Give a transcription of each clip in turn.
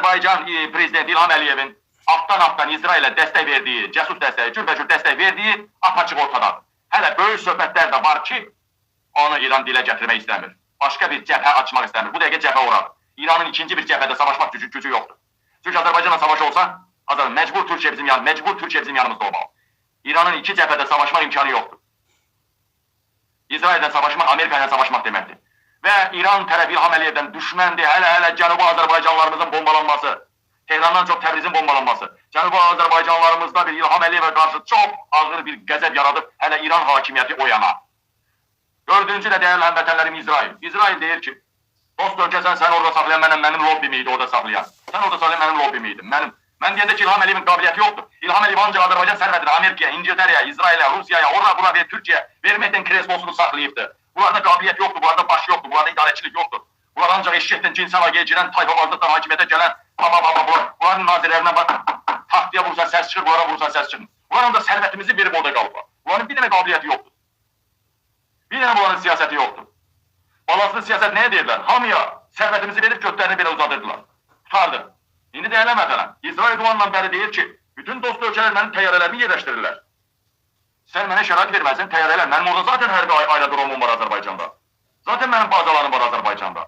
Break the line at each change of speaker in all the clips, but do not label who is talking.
Azərbaycan prezidenti İlham Əliyevin altdan İsrailə dəstək verdiyi, cəsus dəstəyi, cürbəcür dəstək verdiyi apaçıq ortadadır. Hələ böyük söhbətlər də var ki, onu İran dilə gətirmək istəmir. Başqa bir cəbhə açmaq istəmir. Bu dəqiqə cəbhə oradır. İranın ikinci bir cəbhədə savaşmaq gücü yoxdur. Çünki Azərbaycanla savaş olsa, məcbur Türkiyə bizim yanımızda olmalı. İranın iki cəbhədə savaşma imkanı yoxdur. İsraildən savaşmaq, Amerika ilə savaşmaq deməkdir. Və İran tərəf İlham Əliyevdən düşməndir, hələ Cənubi Azərbaycanlarımızın bombalanması, Tehrandan çox Təbrizin bombalanması, Cənubi Azərbaycanlarımızda bir İlham Əliyevə qarşı çox ağır bir qəzəb yaradıb, hələ İran hakimiyyəti o yana. Dördüncü də dəyərli həmvətənlərim İsrail. İsrail deyir ki, dost ölkəsən sən orada saxlayan mənim lobbimi idi orada saxlayan. Sən orada saxlayan mənim lobbimi idi. Mən deyəndə ki, İlham Əliyevin qabiliyyəti yoxdur. İlham Əliyev ancaq Azərbaycan sərvədini Amerikaya, İngiltərəyə, İsrailə, Rusiyaya, orada və Türkiyə verməkdən kreslosunu saxlayıbdır. Bunlarda qabiliyyət yoxdur, bunlarda baş yoxdur, bunlarda idarəçilik yoxdur. Bunlar ancaq eşkətdən cins əlaqəyə girən, tayfavazlıqdan hakimiyyətə gələn, bunların nazirlərinə bax, taxtaya vursa səs çıxır, bunlara vursa səs çıxır. Bunlar ancaq sərvətimizi verib orada qalıblar. Bunların bir dənə qabiliyyəti yoxdur. Bir dənə bunların siyasəti yoxdur. Balanslı siyasət nəyə deyirlər? Hamıya sərvətimizi verib götlərini belə uzadırdılar. Tutardı. İndi deyələmədələn. İsrail Doğanla bəri deyir ki, bütün dost ölkələr mənim təyyarələrimi yerləşdirirlər. Sən mənə şərait verməzsən, təyyarələr. Mənim orada zaten hərbi aerodromum var Azərbaycanda. Zaten mənim bazalarım var Azərbaycanda.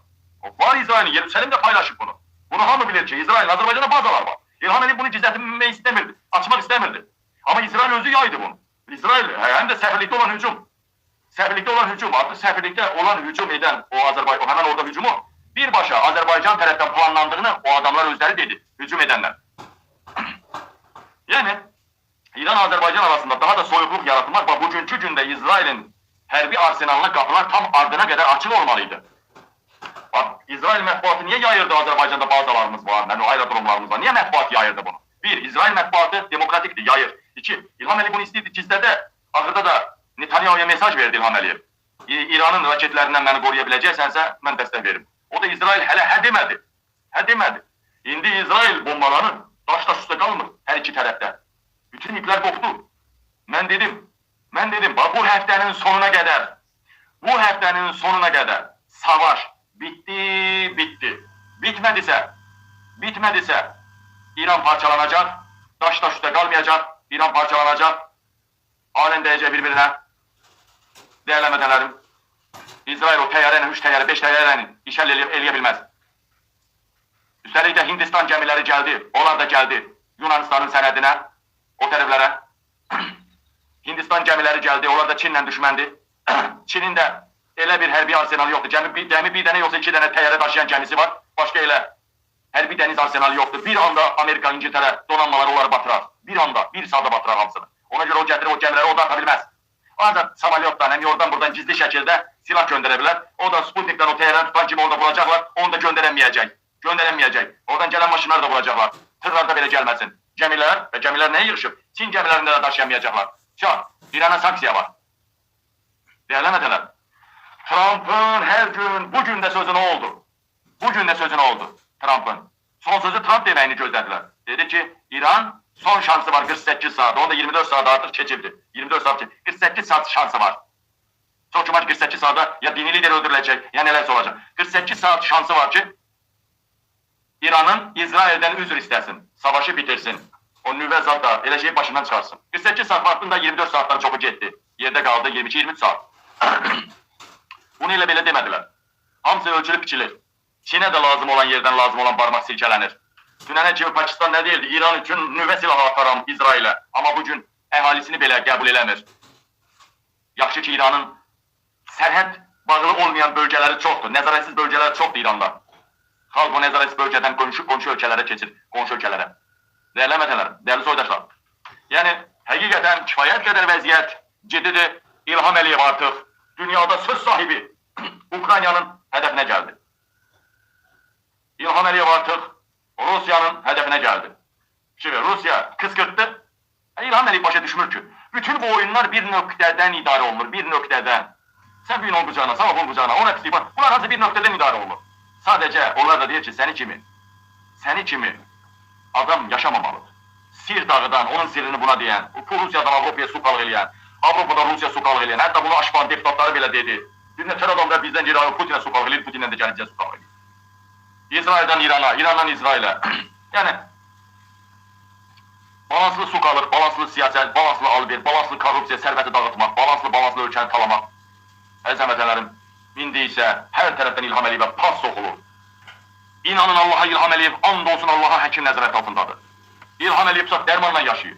Var İsrailin yeri, Səlim də paylaşıb bunu. Bunu hamı bilir ki, İsrailin Azərbaycanda bazalar var. İlham Əliyev bunu gizlətmək istəmirdi, açmaq istəmirdi. Amma İsrail özü yaydı bunu. İsrail həm də səfirlikdə olan hücum. Səfirlikdə olan hücum, artıq səfirlikdə olan hücum edən o həmən orada hücumu birbaşa Azərbaycan tərəfdən planlandığını o adamlar özləri dedi, hücum edənlər. Yəni, İran-Azərbaycan arasında daha da soyuqluq yaratılmaq və bugünkü gündə İsrailin hərbi arsenalına qapılar tam ardına qədər açıq olmalıydı. Bax, İsrail mətbuatı niyə yayırdı Azərbaycanda bazalarımız var, aerodromlarımız var, niyə mətbuat yayırdı bunu? Bir, İsrail mətbuatı demokratikdir, yayır. İki, İlham Əliyev bunu istəyirdi, gizlədə, axırda da Netanyahu'ya mesaj verdi İlham Əliyev. İranın raketlərindən məni qoruya biləcəksənsə, mən dəstək verim. O da İsrail hələ hə demədi. Hə demədi. İndi İsrail bombalanır, daş üstə qalmır hər iki tərəfdə. Bütün iplər qopdu. Mən dedim, bax bu həftənin sonuna qədər savaş bitdi. Bitmədisə İran parçalanacaq, daş üstə qalmayacaq, İran parçalanacaq, aləm dəyəcək bir-birinə. Dəyərləmədənlərim, İsrail o təyyarəni, 3 təyyarə, 5 təyyarəni işəl eləyə bilməz. Üstəlik də Hindistan gəmiləri gəldi, onlar da gəldi Yunanistanın sənədinə, o tərəflərə. Hindistan gəmiləri gəldi, onlar da Çinlə düşməndir. Çinin də elə bir hərbi arsenalı yoxdur. Gəmi bir dənə yoxsa 2 dənə təyyarə daşıyan gəmisi var. Başqa elə hərbi dəniz arsenalı yoxdur. Bir anda Amerika, İngiltərə donanmaları onları batırar. Bir anda, bir saata batırar hamısını. Ona görə o gətirir o gəmiləri oradan ata bilməz. Ancaq samalyotdan, həm oradan buradan gizli şəkildə silah göndərə bilər. O da Sputnik'dən o təyyarəni tutan kimi orada vuracaqlar, onu da göndərəməyəcək. Oradan gələn maşınlar da vuracaqlar. Tırlar da belə gəlməsin. Gəmilər nəyə yığışıb? Çin gəmilərində də daşıyamayacaqlar. İrana sanksiya var. Deyərləmədələr. Trump'ın hər gün, bugün də sözü nə oldu? Trump'ın. Son sözü Trump deməyini gözlədilər. Dedi ki, İran son şansı var 48 saat, onda 24 saat artıq keçibdir. 24 saat 48 saat şansı var. Çox güman 48 saata ya dini lider öldürüləcək, ya nələrsə olacaq. 48 saat şansı var ki, İranın İsraildən üzr istəsin, savaşı bitirsin. O nüvə zat da elə şeyi başından çıxarsın. 48 saat vaxtında 24 saatdan çoxu getdi. Yerdə qaldı 22-23 saat. Bunu elə belə demədilər. Hamısı ölçülüb biçilir. Çinə də lazım olan yerdən lazım olan barmaq silkələnir. Dünənə kimi Pakistan nə deyildi? İran üçün nüvə silahı ataram İsrailə. Amma bugün əhalisini belə qəbul eləmir. Yaxşı ki, İranın sərhəd bağlı olmayan bölgələri çoxdur. Nəzarətsiz bölgələri çoxdur İranda. Xalq o nəzarətsiz bölgədən qonşu ölkələrə keçir. Qonşu ölkələrə. Dəyərləmədələr, dəyərli soydaşlar. Yəni, həqiqətən kifayət qədər vəziyyət ciddidir. İlham Əliyev artıq dünyada söz sahibi Ukraynanın hədəfinə gəldi. İlham Əliyev artıq Rusiyanın hədəfinə gəldi. Şimdi Rusiya kıskırttı. İlham Əliyev başa düşmür ki, bütün bu oyunlar bir nöqtədən idarə olunur, bir nöqtədən. Sən bir onun qucağına, sən onun qucağına, ona pislik var. Bunlar hamısı bir nöqtədən idarə olunur. Sadəcə onlar da deyir ki, səni kimi adam yaşamamalıdır. Sir dağıdan, onun sirrini buna deyən, Rusiyadan Avropaya su qalıq eləyən, Avropadan Rusiya su qalıq eləyən, hətta bunu aşılan deputatları belə dedi. Bir nətər adamlar bizdən geri Putinə su qalıq eləyir, Putinlə də gəlib bizə su qalıq eləyir. İsrail'dən İrana, İrandan İsrailə. Yəni, balanslı su qalır, balanslı siyasət, balanslı alver, balanslı korrupsiya, sərvəti dağıtmaq, balanslı ölkəni talamaq. Əziz həmvətənlərim, indi isə hər tərəfdən İlham Əliyevə pas soxulur. İnanın Allaha İlham Əliyev, and olsun Allaha həkim nəzarət altındadır. İlham Əliyev dərmanla yaşayır.